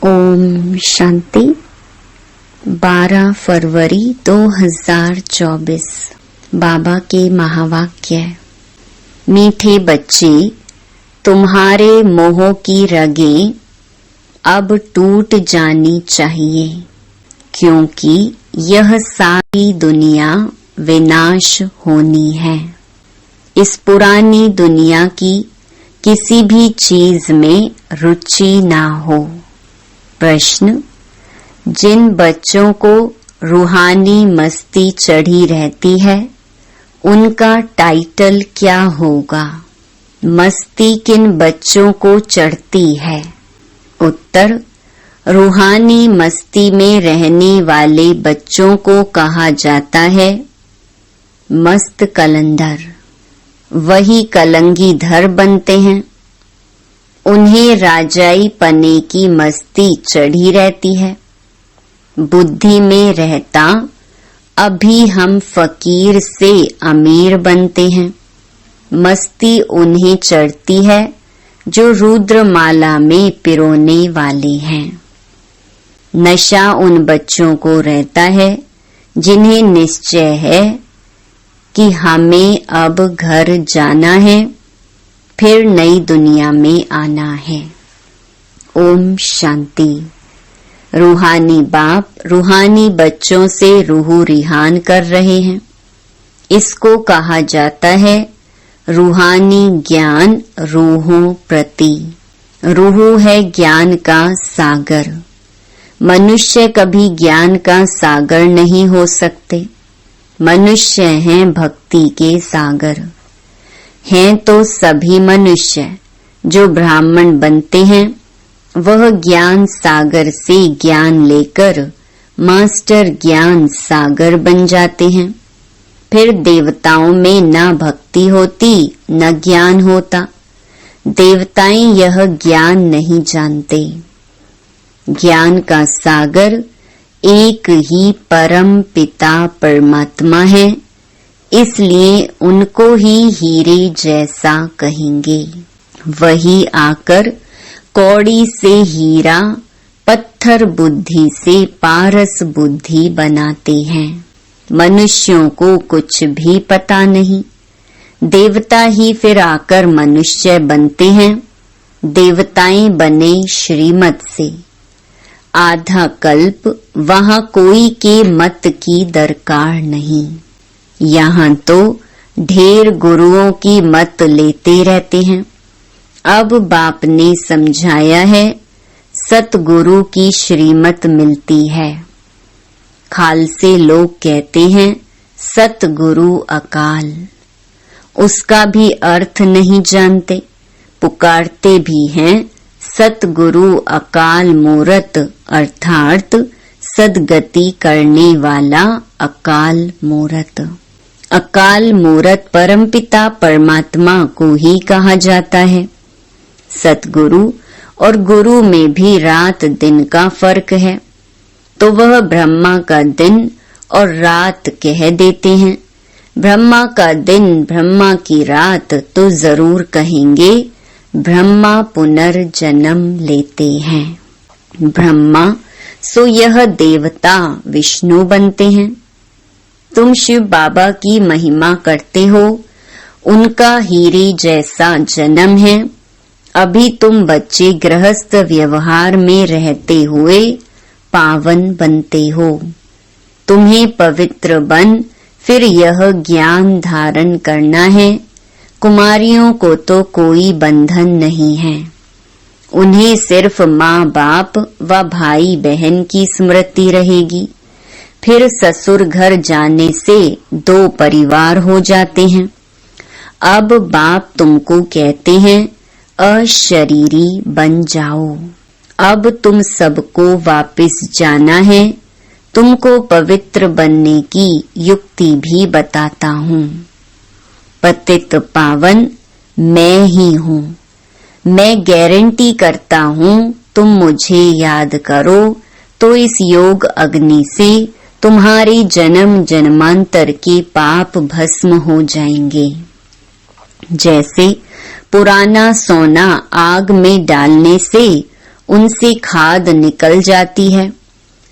ओम शांति। 12 फरवरी 2024 बाबा के महावाक्य। मीठे बच्चे, तुम्हारे मोह की रगें अब टूट जानी चाहिए, क्योंकि यह सारी दुनिया विनाश होनी है। इस पुरानी दुनिया की किसी भी चीज में रुचि ना हो। प्रश्न: जिन बच्चों को रूहानी मस्ती चढ़ी रहती है, उनका टाइटल क्या होगा? मस्ती किन बच्चों को चढ़ती है? उत्तर: रूहानी मस्ती में रहने वाले बच्चों को कहा जाता है मस्त कलंदर। वही कलंगीधर बनते हैं। उन्हें राजाई पने की मस्ती चढ़ी रहती है। बुद्धि में रहता अभी हम फकीर से अमीर बनते हैं। मस्ती उन्हें चढ़ती है जो रुद्रमाला में पिरोने वाले हैं। नशा उन बच्चों को रहता है जिन्हें निश्चय है कि हमें अब घर जाना है, फिर नई दुनिया में आना है। ओम शांति। रूहानी बाप रूहानी बच्चों से रूह रिहान कर रहे हैं। इसको कहा जाता है रूहानी ज्ञान रूहों प्रति। रूह है ज्ञान का सागर। मनुष्य कभी ज्ञान का सागर नहीं हो सकते। मनुष्य हैं भक्ति के सागर। हैं तो सभी मनुष्य जो ब्राह्मण बनते हैं, वह ज्ञान सागर से ज्ञान लेकर मास्टर ज्ञान सागर बन जाते हैं। फिर देवताओं में न भक्ति होती न ज्ञान होता। देवताएं यह ज्ञान नहीं जानते। ज्ञान का सागर एक ही परम पिता परमात्मा है, इसलिए उनको ही हीरे जैसा कहेंगे। वही आकर कौड़ी से हीरा, पत्थर बुद्धि से पारस बुद्धि बनाते हैं। मनुष्यों को कुछ भी पता नहीं। देवता ही फिर आकर मनुष्य बनते हैं। देवताएं बने श्रीमत से। आधा कल्प वहां कोई के मत की दरकार नहीं। यहाँ तो ढेर गुरुओं की मत लेते रहते हैं। अब बाप ने समझाया है सतगुरु की श्रीमत मिलती है। खालसे लोग कहते हैं सतगुरु अकाल। उसका भी अर्थ नहीं जानते। पुकारते भी हैं सतगुरु अकाल मूरत, अर्थात सदगति करने वाला अकाल मूरत। अकाल मूरत परमपिता परमात्मा को ही कहा जाता है। सतगुरु और गुरु में भी रात दिन का फर्क है, तो वह ब्रह्मा का दिन और रात कह देते हैं। ब्रह्मा का दिन ब्रह्मा की रात तो जरूर कहेंगे ब्रह्मा पुनर्जन्म लेते हैं। ब्रह्मा सो यह देवता विष्णु बनते हैं। तुम शिव बाबा की महिमा करते हो। उनका हीरे जैसा जन्म है। अभी तुम बच्चे गृहस्थ व्यवहार में रहते हुए पावन बनते हो। तुम्हें पवित्र बन फिर यह ज्ञान धारण करना है। कुमारियों को तो कोई बंधन नहीं है। उन्हें सिर्फ माँ बाप व भाई बहन की स्मृति रहेगी। फिर ससुर घर जाने से 2 परिवार हो जाते हैं। अब बाप तुमको कहते हैं अशरीरी बन जाओ। अब तुम सबको वापस जाना है। तुमको पवित्र बनने की युक्ति भी बताता हूँ। पतित पावन मैं ही हूँ। मैं गारंटी करता हूँ तुम मुझे याद करो तो इस योग अग्नि से तुम्हारे जन्म जन्मांतर के पाप भस्म हो जाएंगे। जैसे पुराना सोना आग में डालने से उनसे खाद निकल जाती है,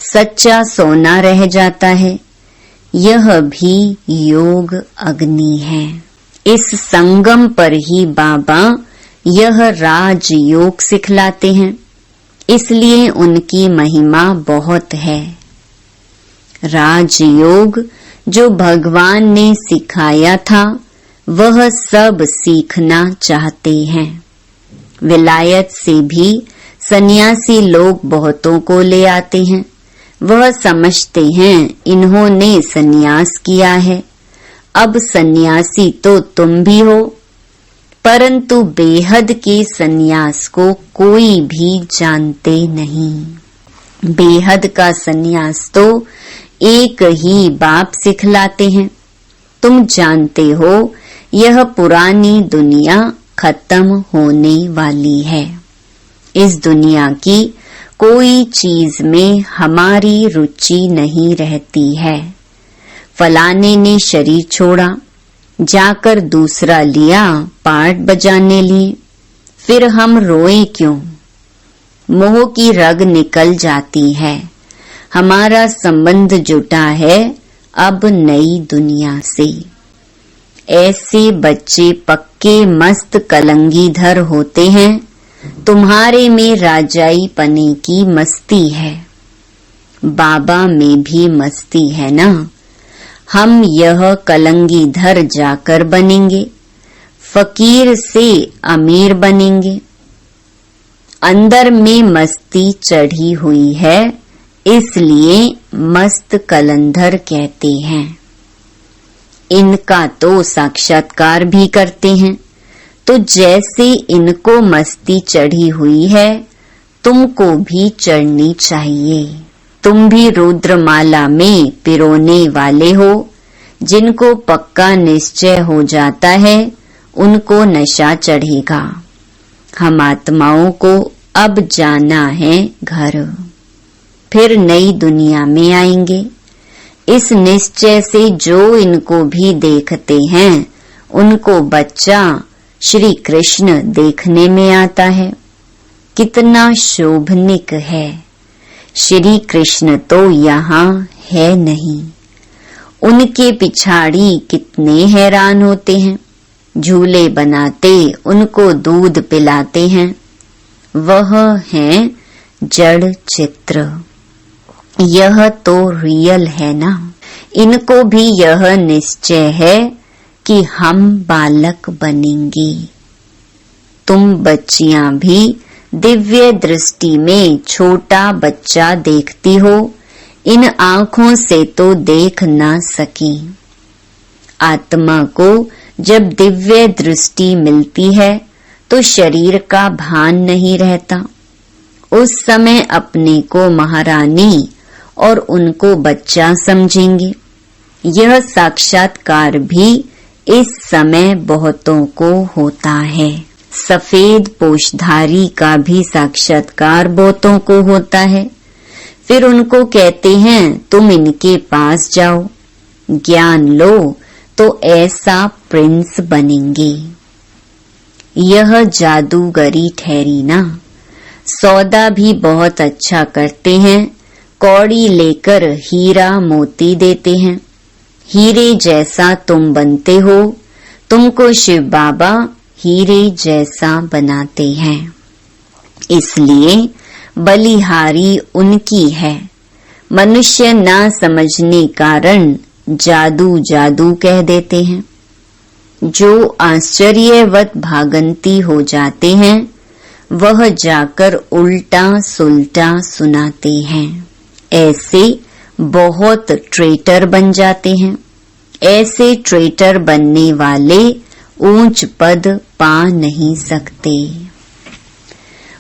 सच्चा सोना रह जाता है। यह भी योग अग्नि है। इस संगम पर ही बाबा यह राज योग सिखलाते हैं, इसलिए उनकी महिमा बहुत है। राजयोग जो भगवान ने सिखाया था वह सब सीखना चाहते हैं। विलायत से भी सन्यासी लोग बहुतों को ले आते हैं। वह समझते हैं इन्होंने सन्यास किया है, अब सन्यासी तो तुम भी हो, परंतु बेहद के सन्यास को कोई भी जानते नहीं। बेहद का सन्यास तो एक ही बाप सिखलाते हैं। तुम जानते हो यह पुरानी दुनिया खत्म होने वाली है। इस दुनिया की कोई चीज में हमारी रुचि नहीं रहती है। फलाने ने शरीर छोड़ा, जाकर दूसरा लिया पार्ट बजाने लिए, फिर हम रोए क्यों? मोह की रग निकल जाती है। हमारा संबंध जुटा है अब नई दुनिया से। ऐसे बच्चे पक्के मस्त कलंगीधर होते हैं। तुम्हारे में राजाई पने की मस्ती है, बाबा में भी मस्ती है ना। हम यह कलंगीधर जाकर बनेंगे, फकीर से अमीर बनेंगे। अंदर में मस्ती चढ़ी हुई है, इसलिए मस्त कलंधर कहते हैं। इनका तो साक्षात्कार भी करते हैं, तो जैसे इनको मस्ती चढ़ी हुई है तुमको भी चढ़नी चाहिए। तुम भी रुद्रमाला में पिरोने वाले हो। जिनको पक्का निश्चय हो जाता है उनको नशा चढ़ेगा। हम आत्माओं को अब जाना है घर, फिर नई दुनिया में आएंगे। इस निश्चय से जो इनको भी देखते हैं उनको बच्चा श्री कृष्ण देखने में आता है। कितना शोभनिक है। श्री कृष्ण तो यहाँ है नहीं। उनके पिछाड़ी कितने हैरान होते हैं। झूले बनाते, उनको दूध पिलाते हैं। वह है जड़ चित्र। यह तो रियल है ना। इनको भी यह निश्चय है कि हम बालक बनेंगे। तुम बच्चियां भी दिव्य दृष्टि में छोटा बच्चा देखती हो, इन आँखों से तो देख ना सकी। आत्मा को जब दिव्य दृष्टि मिलती है तो शरीर का भान नहीं रहता। उस समय अपने को महारानी और उनको बच्चा समझेंगे। यह साक्षात्कार भी इस समय बहुतों को होता है। सफेद पोषधारी का भी साक्षात्कार बहुतों को होता है। फिर उनको कहते हैं तुम इनके पास जाओ, ज्ञान लो तो ऐसा प्रिंस बनेंगे। यह जादूगरी ठहरी ना। सौदा भी बहुत अच्छा करते हैं। कौड़ी लेकर हीरा मोती देते हैं। हीरे जैसा तुम बनते हो, तुमको शिव बाबा हीरे जैसा बनाते हैं। इसलिए बलिहारी उनकी है। मनुष्य ना समझने कारण जादू जादू कह देते हैं। जो आश्चर्यवत भागंती हो जाते हैं वह जाकर उल्टा सुल्टा सुनाते हैं। ऐसे बहुत ट्रेटर बन जाते हैं। ऐसे ट्रेटर बनने वाले ऊंच पद पा नहीं सकते।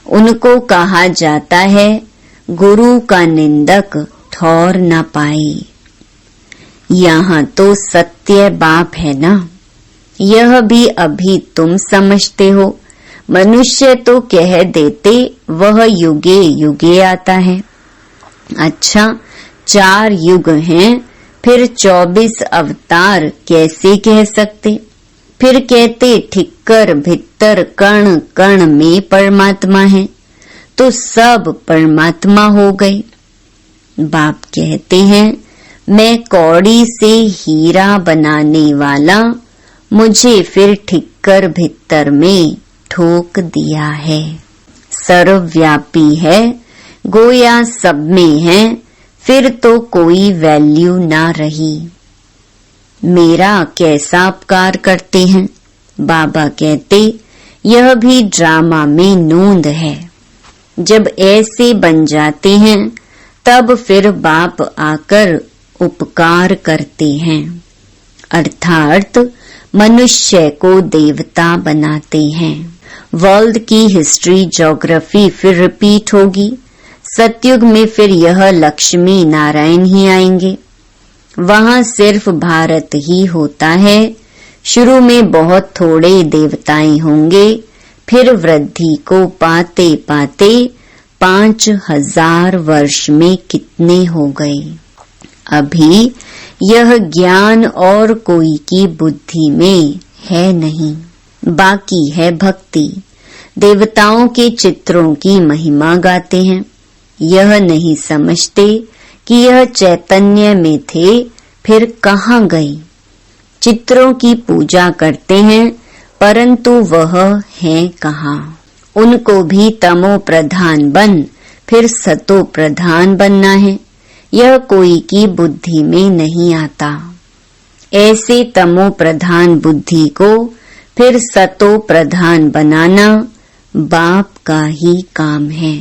उनको कहा जाता है गुरु का निंदक ठौर न पाए। यहाँ तो सत्य बाप है ना। यह भी अभी तुम समझते हो। मनुष्य तो कह देते वह युगे युगे आता है। अच्छा, 4 युग हैं, फिर 24 अवतार कैसे कह सकते? फिर कहते ठिक्कर भित्तर कण कण में परमात्मा है। तो सब परमात्मा हो गए। बाप कहते हैं, मैं कौड़ी से हीरा बनाने वाला, मुझे फिर ठिक्कर भीतर में ठोक दिया है। सर्वव्यापी है, गोया सब में है, फिर तो कोई वैल्यू ना रही। मेरा कैसा उपकार करते हैं? बाबा कहते, यह भी ड्रामा में नोंद है। जब ऐसे बन जाते हैं तब फिर बाप आकर उपकार करते हैं, अर्थात मनुष्य को देवता बनाते हैं। वर्ल्ड की हिस्ट्री ज्योग्राफी फिर रिपीट होगी। सतयुग में फिर यह लक्ष्मी नारायण ही आएंगे। वहां सिर्फ भारत ही होता है। शुरू में बहुत थोड़े देवताएं होंगे, फिर वृद्धि को पाते पाते 5000 वर्ष में कितने हो गए। अभी यह ज्ञान और कोई की बुद्धि में है नहीं, बाकी है भक्ति। देवताओं के चित्रों की महिमा गाते हैं, यह नहीं समझते कि यह चैतन्य में थे, फिर कहाँ गए। चित्रों की पूजा करते हैं, परंतु वह है कहाँ। उनको भी तमो प्रधान बन फिर सतो प्रधान बनना है, यह कोई की बुद्धि में नहीं आता। ऐसे तमो प्रधान बुद्धि को फिर सतो प्रधान बनाना बाप का ही काम है।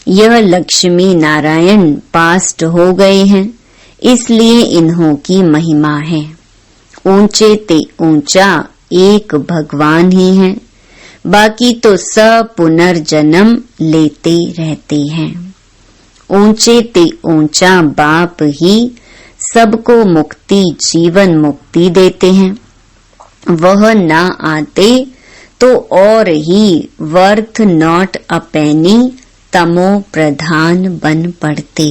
यह लक्ष्मी नारायण पास्ट हो गए हैं, इसलिए इन्हों की महिमा है। ऊंचे ते ऊंचा एक भगवान ही है, बाकी तो सब पुनर्जन्म लेते रहते हैं। ऊंचे ते ऊंचा बाप ही सबको मुक्ति जीवन मुक्ति देते हैं। वह ना आते तो और ही वर्थ नॉट अ पेनी तमो प्रधान बन पड़ते।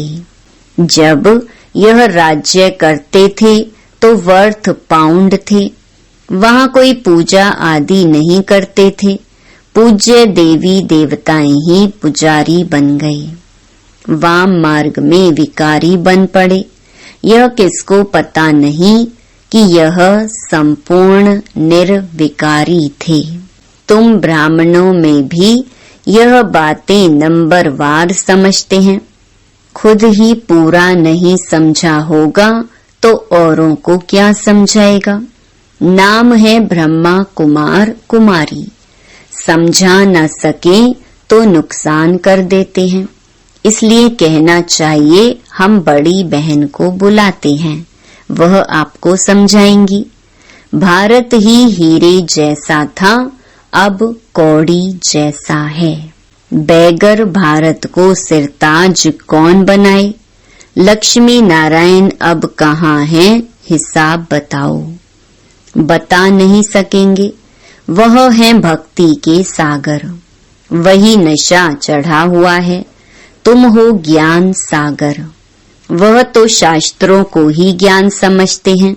जब यह राज्य करते थे तो वर्थ पाउंड थे, वहां कोई पूजा आदि नहीं करते थे। पूज्य देवी देवताएं ही पुजारी बन गए। वाम मार्ग में विकारी बन पड़े। यह किसको पता नहीं कि यह संपूर्ण निर्विकारी थे। तुम ब्राह्मणों में भी यह बातें नंबरवार समझते हैं। खुद ही पूरा नहीं समझा होगा तो औरों को क्या समझाएगा। नाम है ब्रह्मा कुमार कुमारी, समझा न सके तो नुकसान कर देते हैं। इसलिए कहना चाहिए हम बड़ी बहन को बुलाते हैं, वह आपको समझाएंगी। भारत ही हीरे जैसा था, अब कौड़ी जैसा है। बैगर भारत को सिरताज कौन बनाए। लक्ष्मी नारायण अब कहाँ हैं, हिसाब बताओ। बता नहीं सकेंगे। वह है भक्ति के सागर, वही नशा चढ़ा हुआ है। तुम हो ज्ञान सागर। वह तो शास्त्रों को ही ज्ञान समझते हैं।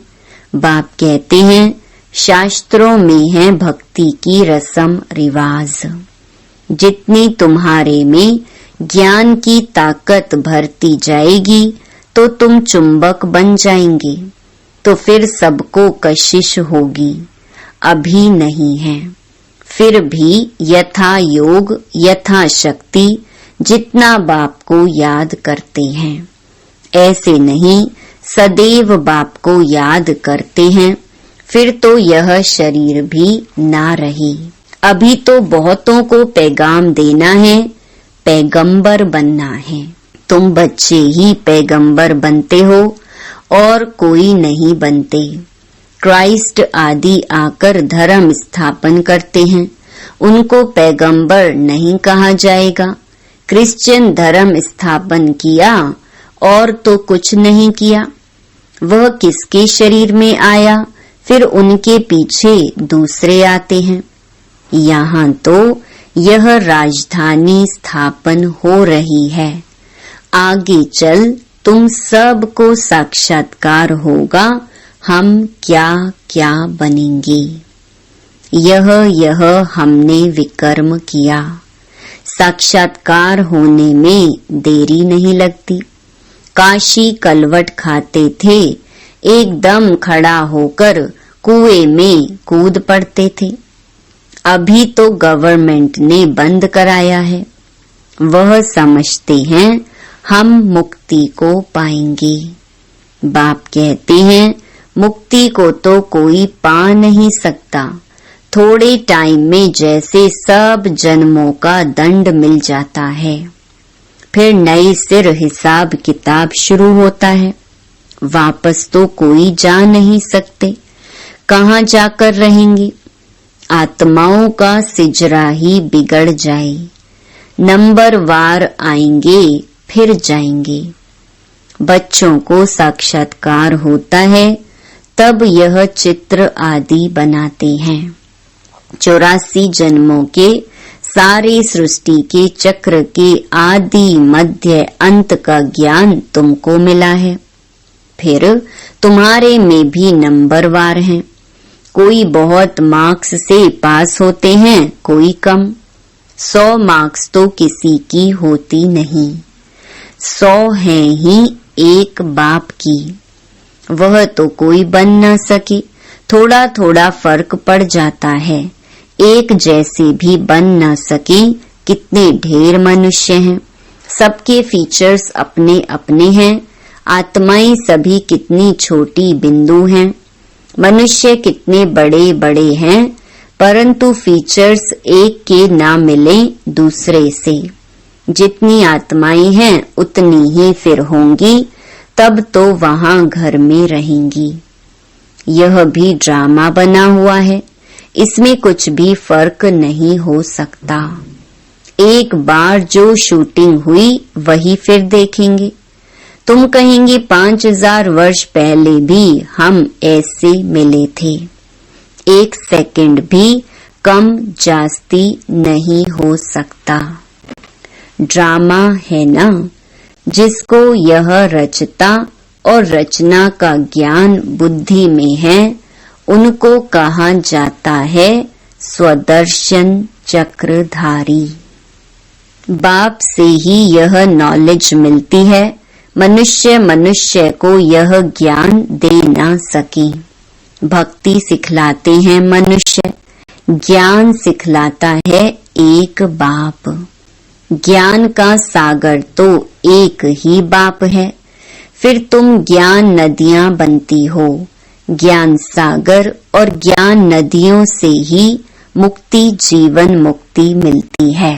बाप कहते हैं शास्त्रों में है भक्ति की रस्म रिवाज। जितनी तुम्हारे में ज्ञान की ताकत भरती जाएगी तो तुम चुंबक बन जाएंगे, तो फिर सबको कशिश होगी। अभी नहीं है। फिर भी यथा योग यथा शक्ति जितना बाप को याद करते हैं। ऐसे नहीं सदैव बाप को याद करते हैं, फिर तो यह शरीर भी ना रही। अभी तो बहुतों को पैगाम देना है, पैगंबर बनना है। तुम बच्चे ही पैगंबर बनते हो और कोई नहीं बनते। क्राइस्ट आदि आकर धर्म स्थापन करते हैं, उनको पैगंबर नहीं कहा जाएगा। क्रिश्चियन धर्म स्थापन किया और तो कुछ नहीं किया। वह किसके शरीर में आया, फिर उनके पीछे दूसरे आते हैं। यहाँ तो यह राजधानी स्थापन हो रही है। आगे चल तुम सबको साक्षात्कार होगा, हम क्या क्या बनेंगे। यह हमने विकर्म किया। साक्षात्कार होने में देरी नहीं लगती। काशी कलवट खाते थे, एकदम खड़ा होकर कुएं में कूद पड़ते थे। अभी तो गवर्नमेंट ने बंद कराया है। वह समझते हैं हम मुक्ति को पाएंगे। बाप कहते हैं मुक्ति को तो कोई पा नहीं सकता। थोड़े टाइम में जैसे सब जन्मों का दंड मिल जाता है, फिर नए सिर हिसाब किताब शुरू होता है। वापस तो कोई जा नहीं सकते, कहाँ जाकर रहेंगे। आत्माओं का सिजरा ही बिगड़ जाए। नंबर वार आएंगे फिर जाएंगे। बच्चों को साक्षात्कार होता है, तब यह चित्र आदि बनाते हैं। 84 जन्मों के सारे सृष्टि के चक्र के आदि मध्य अंत का ज्ञान तुमको मिला है। फिर तुम्हारे में भी नंबरवार हैं। कोई बहुत मार्क्स से पास होते हैं, कोई कम। 100 मार्क्स तो किसी की होती नहीं। 100 हैं ही एक बाप की, वह तो कोई बन न सके। थोड़ा थोड़ा फर्क पड़ जाता है। एक जैसे भी बन न सके। कितने ढेर मनुष्य हैं, सबके फीचर्स अपने अपने हैं। आत्माएं सभी कितनी छोटी बिंदु हैं। मनुष्य कितने बड़े बड़े हैं, परंतु फीचर्स एक के ना मिले दूसरे से। जितनी आत्माएं हैं उतनी ही फिर होंगी, तब तो वहां घर में रहेंगी। यह भी ड्रामा बना हुआ है, इसमें कुछ भी फर्क नहीं हो सकता। एक बार जो शूटिंग हुई वही फिर देखेंगे। तुम कहेंगे 5000 वर्ष पहले भी हम ऐसे मिले थे। एक सेकंड भी कम जास्ती नहीं हो सकता। ड्रामा है ना। जिसको यह रचता और रचना का ज्ञान बुद्धि में है, उनको कहा जाता है स्वदर्शन चक्रधारी। बाप से ही यह नॉलेज मिलती है। मनुष्य को यह ज्ञान दे ना सके। भक्ति सिखलाते हैं मनुष्य, ज्ञान सिखलाता है एक बाप। ज्ञान का सागर तो एक ही बाप है। फिर तुम ज्ञान नदियां बनती हो। ज्ञान सागर और ज्ञान नदियों से ही मुक्ति जीवन मुक्ति मिलती है।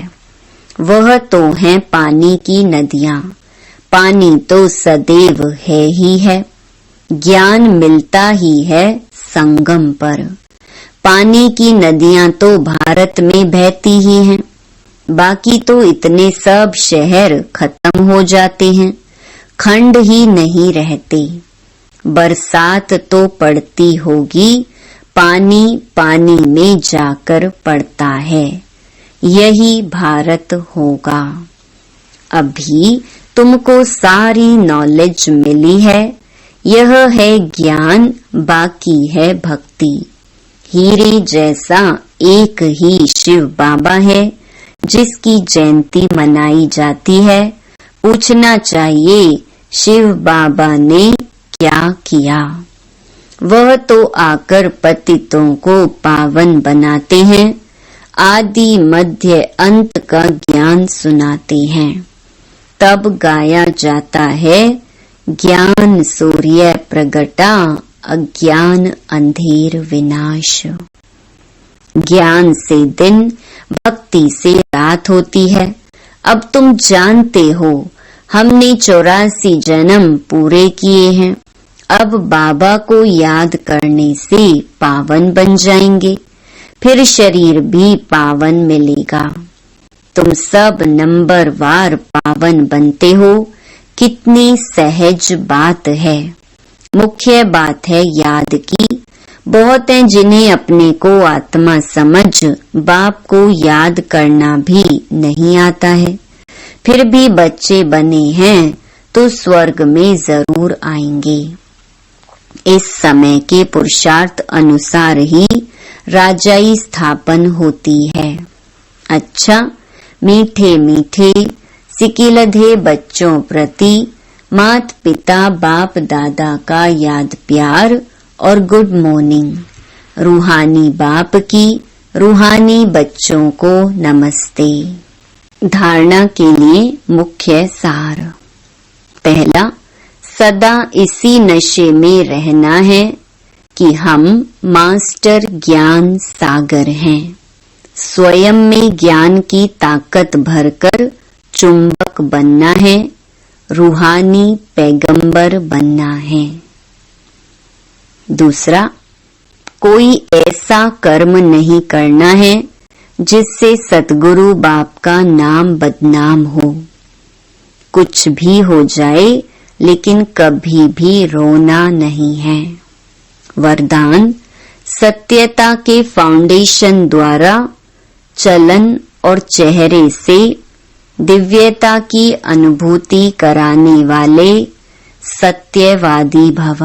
वह तो है पानी की नदियां। पानी तो सदैव है ही है। ज्ञान मिलता ही है संगम पर। पानी की नदियां तो भारत में बहती ही हैं। बाकी तो इतने सब शहर खत्म हो जाते हैं, खंड ही नहीं रहते। बरसात तो पड़ती होगी, पानी पानी में जाकर पड़ता है। यही भारत होगा। अभी तुमको सारी नॉलेज मिली है। यह है ज्ञान, बाकी है भक्ति। हीरे जैसा एक ही शिव बाबा है, जिसकी जयंती मनाई जाती है। पूछना चाहिए शिव बाबा ने क्या किया। वह तो आकर पतितों को पावन बनाते हैं, आदि मध्य अंत का ज्ञान सुनाते हैं। तब गाया जाता है ज्ञान सूर्य प्रगटा, अज्ञान अंधेर विनाश। ज्ञान से दिन, भक्ति से रात होती है। अब तुम जानते हो हमने 84 जन्म पूरे किए हैं। अब बाबा को याद करने से पावन बन जाएंगे, फिर शरीर भी पावन मिलेगा। तुम सब नंबरवार पावन बनते हो। कितनी सहज बात है। मुख्य बात है याद की। बहुत हैं जिन्हें अपने को आत्मा समझ बाप को याद करना भी नहीं आता है, फिर भी बच्चे बने हैं तो स्वर्ग में जरूर आएंगे। इस समय के पुरुषार्थ अनुसार ही राजाई स्थापन होती है। अच्छा, मीठे मीठे सिकिलधे बच्चों प्रति मात पिता बाप दादा का याद प्यार और गुड मॉर्निंग। रूहानी बाप की रूहानी बच्चों को नमस्ते। धारणा के लिए मुख्य सार। पहला, सदा इसी नशे में रहना है कि हम मास्टर ज्ञान सागर हैं। स्वयं में ज्ञान की ताकत भरकर चुंबक बनना है, रूहानी पैगंबर बनना है। दूसरा, कोई ऐसा कर्म नहीं करना है जिससे सतगुरु बाप का नाम बदनाम हो। कुछ भी हो जाए लेकिन कभी भी रोना नहीं है। वरदान, सत्यता के फाउंडेशन द्वारा चलन और चेहरे से दिव्यता की अनुभूति कराने वाले सत्यवादी भव।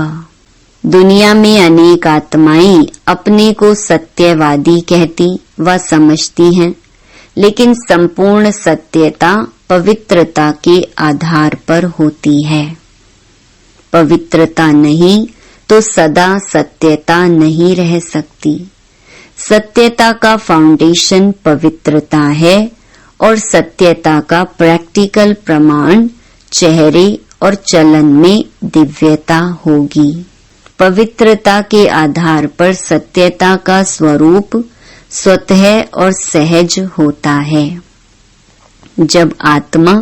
दुनिया में अनेक आत्माएं अपने को सत्यवादी कहती व समझती हैं, लेकिन संपूर्ण सत्यता पवित्रता के आधार पर होती है। पवित्रता नहीं तो सदा सत्यता नहीं रह सकती। सत्यता का फाउंडेशन पवित्रता है और सत्यता का प्रैक्टिकल प्रमाण चेहरे और चलन में दिव्यता होगी। पवित्रता के आधार पर सत्यता का स्वरूप स्वतः और सहज होता है। जब आत्मा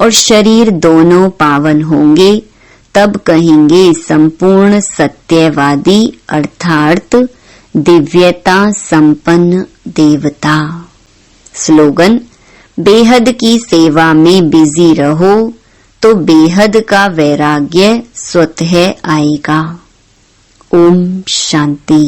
और शरीर दोनों पावन होंगे तब कहेंगे संपूर्ण सत्यवादी अर्थात दिव्यता संपन्न देवता। स्लोगन, बेहद की सेवा में बिजी रहो तो बेहद का वैराग्य स्वतः आएगा। ओम शांति।